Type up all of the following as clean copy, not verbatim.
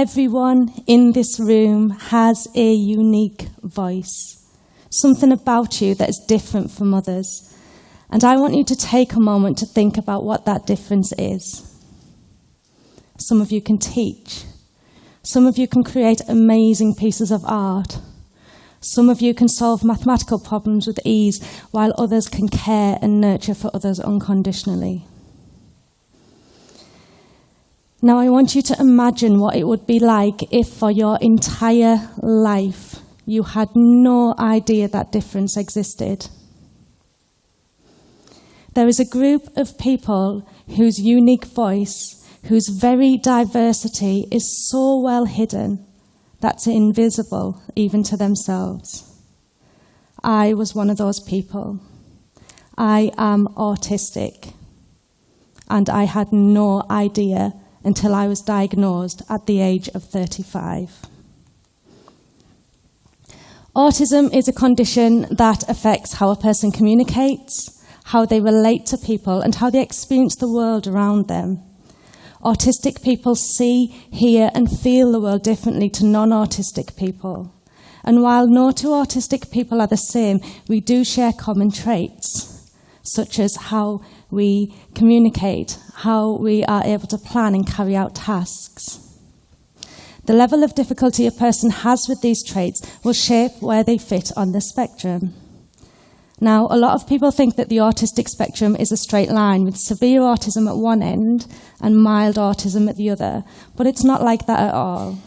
Everyone in this room has a unique voice, something about you that is different from others. And I want you to take a moment to think about what that difference is. Some of you can teach. Some of you can create amazing pieces of art. Some of you can solve mathematical problems with ease, while others can care and nurture for others unconditionally. Now I want you to imagine what it would be like if for your entire life you had no idea that difference existed. There is a group of people whose unique voice, whose very diversity is so well hidden that's invisible even to themselves. I was one of those people. I am autistic, and I had no idea until I was diagnosed at the age of 35. Autism is a condition that affects how a person communicates, how they relate to people, and how they experience the world around them. Autistic people see, hear, and feel the world differently to non-autistic people. And while no two autistic people are the same, we do share common traits, such as how we communicate, how we are able to plan and carry out tasks. The level of difficulty a person has with these traits will shape where they fit on the spectrum. Now, a lot of people think that the autistic spectrum is a straight line with severe autism at one end and mild autism at the other, but it's not like that at all.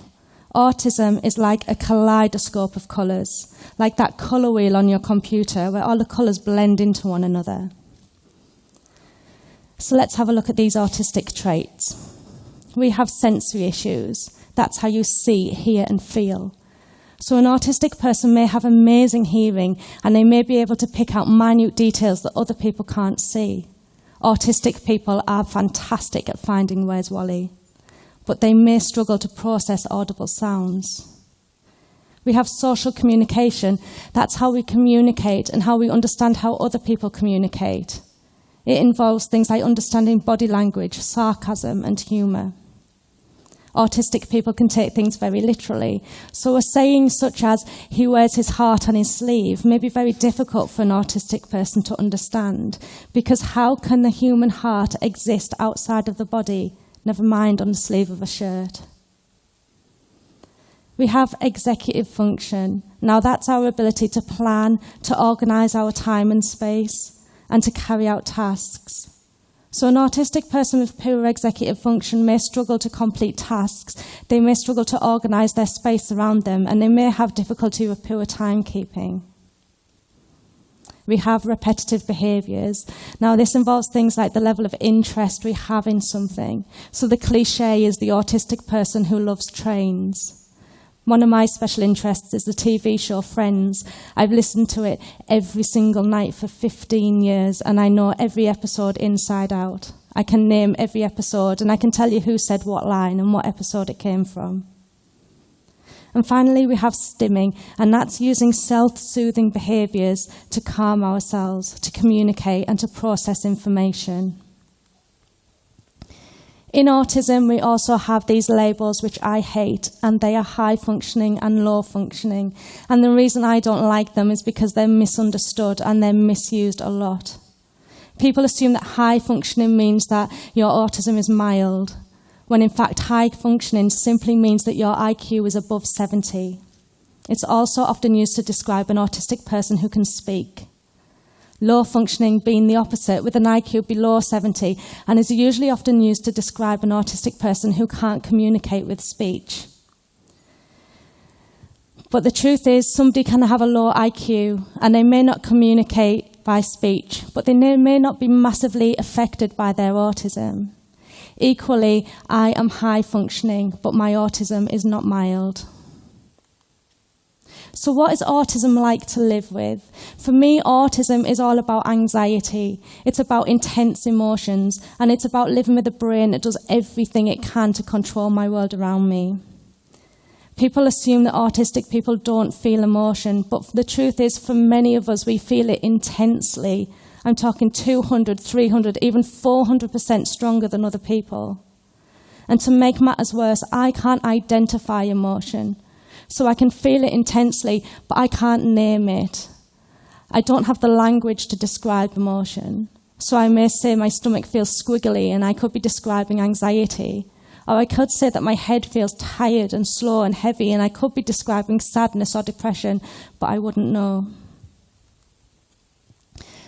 Autism is like a kaleidoscope of colours, like that colour wheel on your computer where all the colours blend into one another. So let's have a look at these autistic traits. We have sensory issues. That's how you see, hear, and feel. So an autistic person may have amazing hearing, and they may be able to pick out minute details that other people can't see. Autistic people are fantastic at finding where's Wally, but they may struggle to process audible sounds. We have social communication. That's how we communicate and how we understand how other people communicate. It involves things like understanding body language, sarcasm, and humour. Autistic people can take things very literally. So a saying such as, "he wears his heart on his sleeve," may be very difficult for an autistic person to understand, because how can the human heart exist outside of the body, never mind on the sleeve of a shirt? We have executive function. Now that's our ability to plan, to organise our time and space, and to carry out tasks. So an autistic person with poor executive function may struggle to complete tasks, they may struggle to organise their space around them, and they may have difficulty with poor timekeeping. We have repetitive behaviours. Now this involves things like the level of interest we have in something. So the cliché is the autistic person who loves trains. One of my special interests is the TV show Friends. I've listened to it every single night for 15 years, and I know every episode inside out. I can name every episode, and I can tell you who said what line and what episode it came from. And finally, we have stimming, and that's using self-soothing behaviours to calm ourselves, to communicate, and to process information. In autism, we also have these labels which I hate, and they are high functioning and low functioning. And the reason I don't like them is because they're misunderstood and they're misused a lot. People assume that high functioning means that your autism is mild, when in fact high functioning simply means that your IQ is above 70. It's also often used to describe an autistic person who can speak. Low functioning being the opposite, with an IQ below 70, and is usually often used to describe an autistic person who can't communicate with speech. But the truth is, somebody can have a low IQ, and they may not communicate by speech, but they may not be massively affected by their autism. Equally, I am high functioning, but my autism is not mild. So what is autism like to live with? For me, autism is all about anxiety. It's about intense emotions, and it's about living with a brain that does everything it can to control my world around me. People assume that autistic people don't feel emotion, but the truth is, for many of us, we feel it intensely. I'm talking 200, 300, even 400% stronger than other people. And to make matters worse, I can't identify emotion. So I can feel it intensely, but I can't name it. I don't have the language to describe emotion. So I may say my stomach feels squiggly and I could be describing anxiety. Or I could say that my head feels tired and slow and heavy and I could be describing sadness or depression, but I wouldn't know.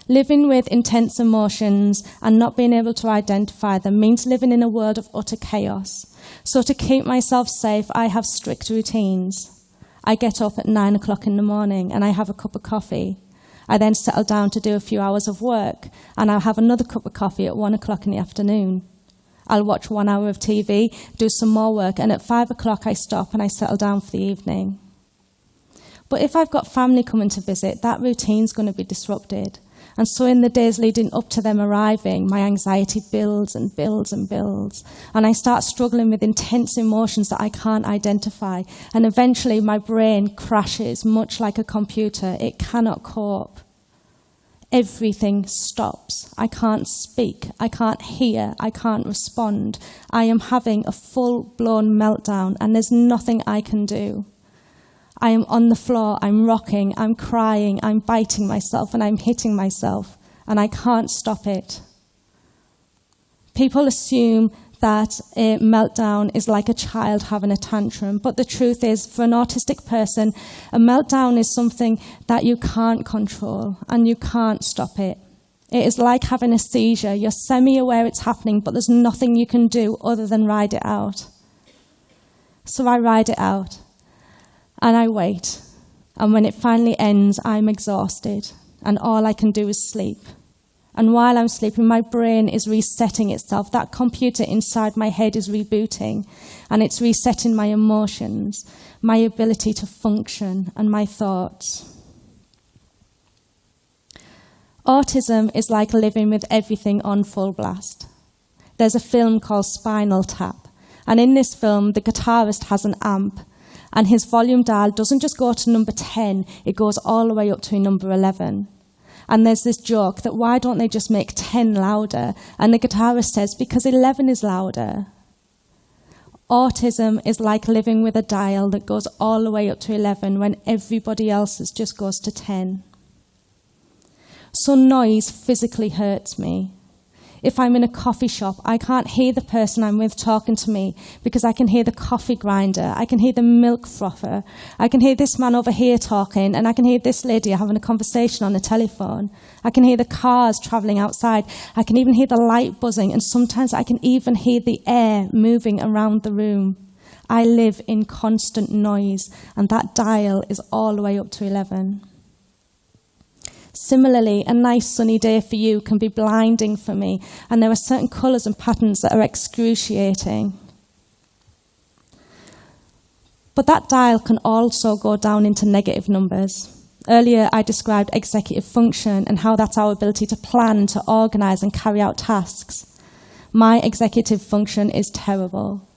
Living with intense emotions and not being able to identify them means living in a world of utter chaos. So to keep myself safe, I have strict routines. I get up at 9 o'clock in the morning and I have a cup of coffee. I then settle down to do a few hours of work and I'll have another cup of coffee at 1 o'clock in the afternoon. I'll watch 1 hour of TV, do some more work, and at 5 o'clock I stop and I settle down for the evening. But if I've got family coming to visit, that routine's going to be disrupted. And so in the days leading up to them arriving, my anxiety builds and builds and builds. And I start struggling with intense emotions that I can't identify. And eventually my brain crashes, much like a computer. It cannot cope. Everything stops. I can't speak. I can't hear. I can't respond. I am having a full-blown meltdown, and there's nothing I can do. I am on the floor, I'm rocking, I'm crying, I'm biting myself, and I'm hitting myself, and I can't stop it. People assume that a meltdown is like a child having a tantrum, but the truth is, for an autistic person, a meltdown is something that you can't control, and you can't stop it. It is like having a seizure. You're semi-aware it's happening, but there's nothing you can do other than ride it out. So I ride it out. And I wait, and when it finally ends, I'm exhausted, and all I can do is sleep. And while I'm sleeping, my brain is resetting itself. That computer inside my head is rebooting, and it's resetting my emotions, my ability to function, and my thoughts. Autism is like living with everything on full blast. There's a film called Spinal Tap, and in this film, the guitarist has an amp, and his volume dial doesn't just go to number 10, it goes all the way up to number 11. And there's this joke that why don't they just make 10 louder? And the guitarist says, because 11 is louder. Autism is like living with a dial that goes all the way up to 11 when everybody else's just goes to 10. So noise physically hurts me. If I'm in a coffee shop, I can't hear the person I'm with talking to me because I can hear the coffee grinder, I can hear the milk frother, I can hear this man over here talking, and I can hear this lady having a conversation on the telephone. I can hear the cars travelling outside. I can even hear the light buzzing, and sometimes I can even hear the air moving around the room. I live in constant noise, and that dial is all the way up to 11. Similarly, a nice sunny day for you can be blinding for me, and there are certain colours and patterns that are excruciating. But that dial can also go down into negative numbers. Earlier, I described executive function and how that's our ability to plan, to organise and carry out tasks. My executive function is terrible.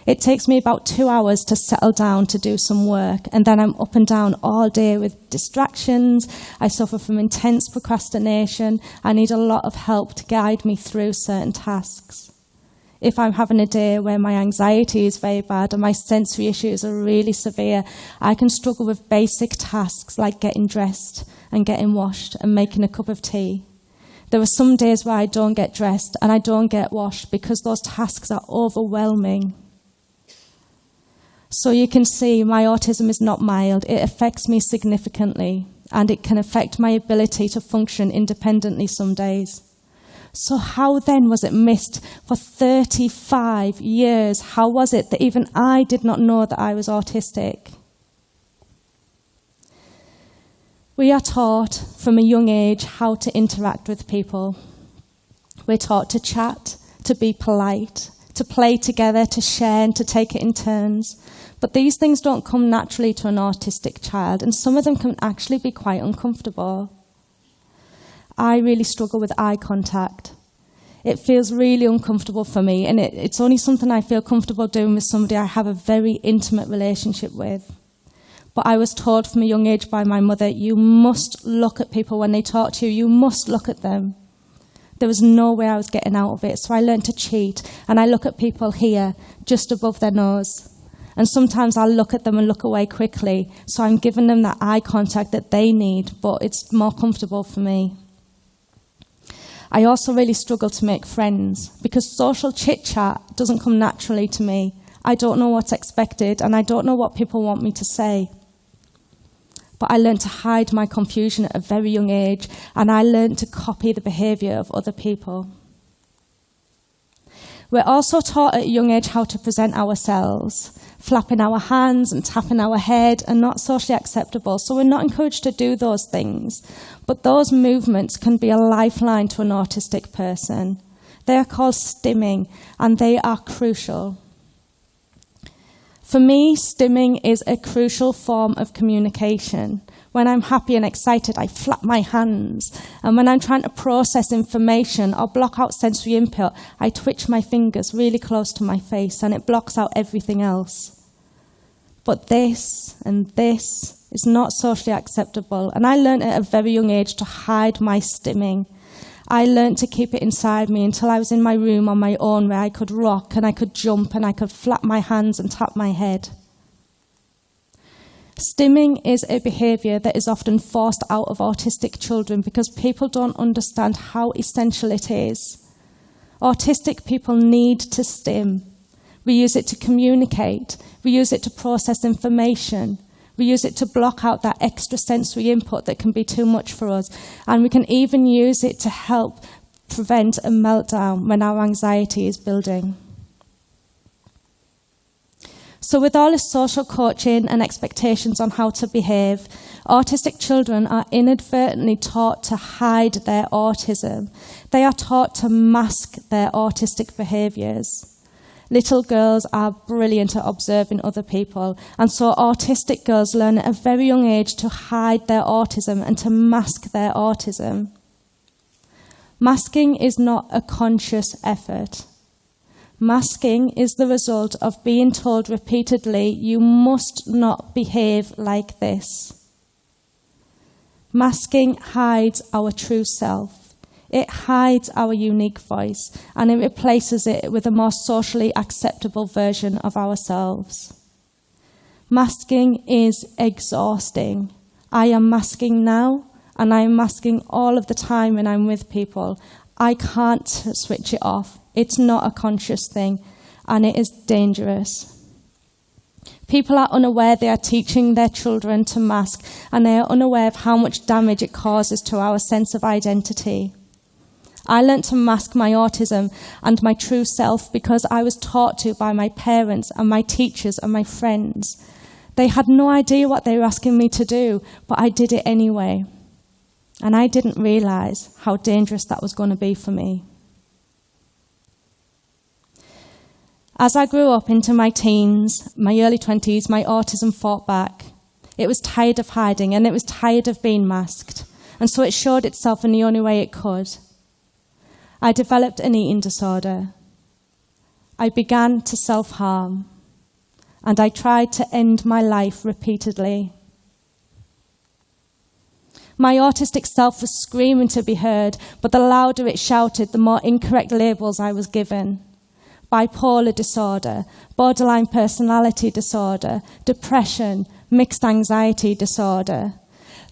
It takes me about 2 hours to settle down to do some work, and then I'm up and down all day with distractions. I suffer from intense procrastination. I need a lot of help to guide me through certain tasks. If I'm having a day where my anxiety is very bad and my sensory issues are really severe, I can struggle with basic tasks like getting dressed and getting washed and making a cup of tea. There are some days where I don't get dressed and I don't get washed because those tasks are overwhelming. So you can see my autism is not mild. It affects me significantly, and it can affect my ability to function independently some days. So how then was it missed for 35 years? How was it that even I did not know that I was autistic? We are taught from a young age how to interact with people. We're taught to chat, to be polite, to play together, to share, and to take it in turns. But these things don't come naturally to an autistic child, and some of them can actually be quite uncomfortable. I really struggle with eye contact. It feels really uncomfortable for me, and it's only something I feel comfortable doing with somebody I have a very intimate relationship with. But I was taught from a young age by my mother, you must look at people when they talk to you. You must look at them. There was no way I was getting out of it, so I learned to cheat, and I look at people here, just above their nose. And sometimes I'll look at them and look away quickly, so I'm giving them that eye contact that they need, but it's more comfortable for me. I also really struggle to make friends, because social chit-chat doesn't come naturally to me. I don't know what's expected, and I don't know what people want me to say. But I learned to hide my confusion at a very young age, and I learned to copy the behaviour of other people. We're also taught at a young age how to present ourselves. Flapping our hands and tapping our head are not socially acceptable, so we're not encouraged to do those things. But those movements can be a lifeline to an autistic person. They are called stimming, and they are crucial. For me, stimming is a crucial form of communication. When I'm happy and excited, I flap my hands. And when I'm trying to process information or block out sensory input, I twitch my fingers really close to my face, and it blocks out everything else. But this and this is not socially acceptable. And I learned at a very young age to hide my stimming. I learned to keep it inside me until I was in my room on my own, where I could rock and I could jump and I could flap my hands and tap my head. Stimming is a behaviour that is often forced out of autistic children because people don't understand how essential it is. Autistic people need to stim. We use it to communicate. We use it to process information. We use it to block out that extra sensory input that can be too much for us. And we can even use it to help prevent a meltdown when our anxiety is building. So with all this social coaching and expectations on how to behave, autistic children are inadvertently taught to hide their autism. They are taught to mask their autistic behaviours. Little girls are brilliant at observing other people, and so autistic girls learn at a very young age to hide their autism and to mask their autism. Masking is not a conscious effort. Masking is the result of being told repeatedly, you must not behave like this. Masking hides our true self. It hides our unique voice, and it replaces it with a more socially acceptable version of ourselves. Masking is exhausting. I am masking now, and I am masking all of the time when I'm with people. I can't switch it off. It's not a conscious thing, and it is dangerous. People are unaware they are teaching their children to mask, and they are unaware of how much damage it causes to our sense of identity. I learnt to mask my autism and my true self because I was taught to by my parents and my teachers and my friends. They had no idea what they were asking me to do, but I did it anyway. And I didn't realise how dangerous that was going to be for me. As I grew up into my teens, my early 20s, my autism fought back. It was tired of hiding, and it was tired of being masked. And so it showed itself in the only way it could. I developed an eating disorder. I began to self-harm, and I tried to end my life repeatedly. My autistic self was screaming to be heard, but the louder it shouted, the more incorrect labels I was given. Bipolar disorder, borderline personality disorder, depression, mixed anxiety disorder.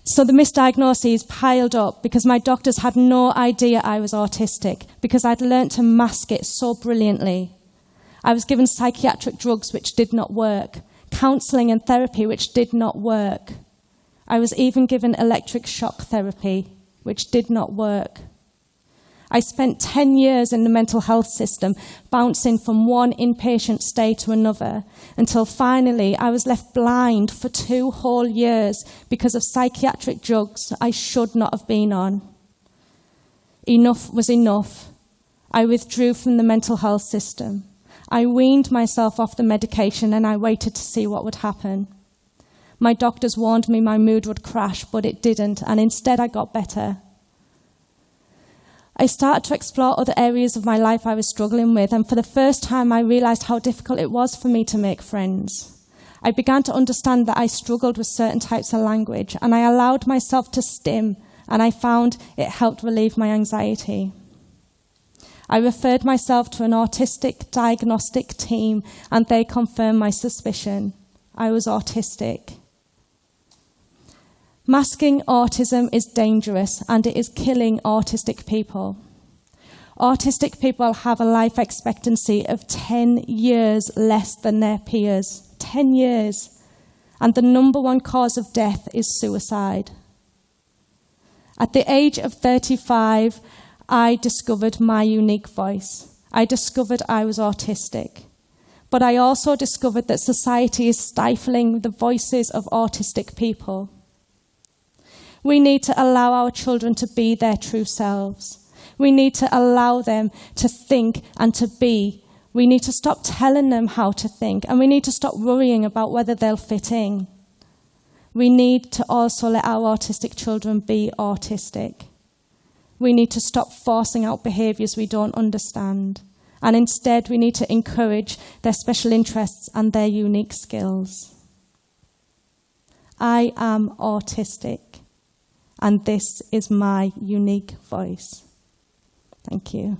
So the misdiagnoses piled up because my doctors had no idea I was autistic because I'd learnt to mask it so brilliantly. I was given psychiatric drugs which did not work, counselling and therapy which did not work. I was even given electric shock therapy which did not work. I spent 10 years in the mental health system, bouncing from one inpatient stay to another, until finally I was left blind for 2 whole years because of psychiatric drugs I should not have been on. Enough was enough. I withdrew from the mental health system. I weaned myself off the medication and I waited to see what would happen. My doctors warned me my mood would crash, but it didn't, and instead I got better. I started to explore other areas of my life I was struggling with, and for the first time I realised how difficult it was for me to make friends. I began to understand that I struggled with certain types of language, and I allowed myself to stim, and I found it helped relieve my anxiety. I referred myself to an autistic diagnostic team, and they confirmed my suspicion. I was autistic. Masking autism is dangerous, and it is killing autistic people. Autistic people have a life expectancy of 10 years less than their peers. 10 years. And the number one cause of death is suicide. At the age of 35, I discovered my unique voice. I discovered I was autistic. But I also discovered that society is stifling the voices of autistic people. We need to allow our children to be their true selves. We need to allow them to think and to be. We need to stop telling them how to think, and we need to stop worrying about whether they'll fit in. We need to also let our autistic children be autistic. We need to stop forcing out behaviours we don't understand, and instead we need to encourage their special interests and their unique skills. I am autistic, and this is my unique voice. Thank you.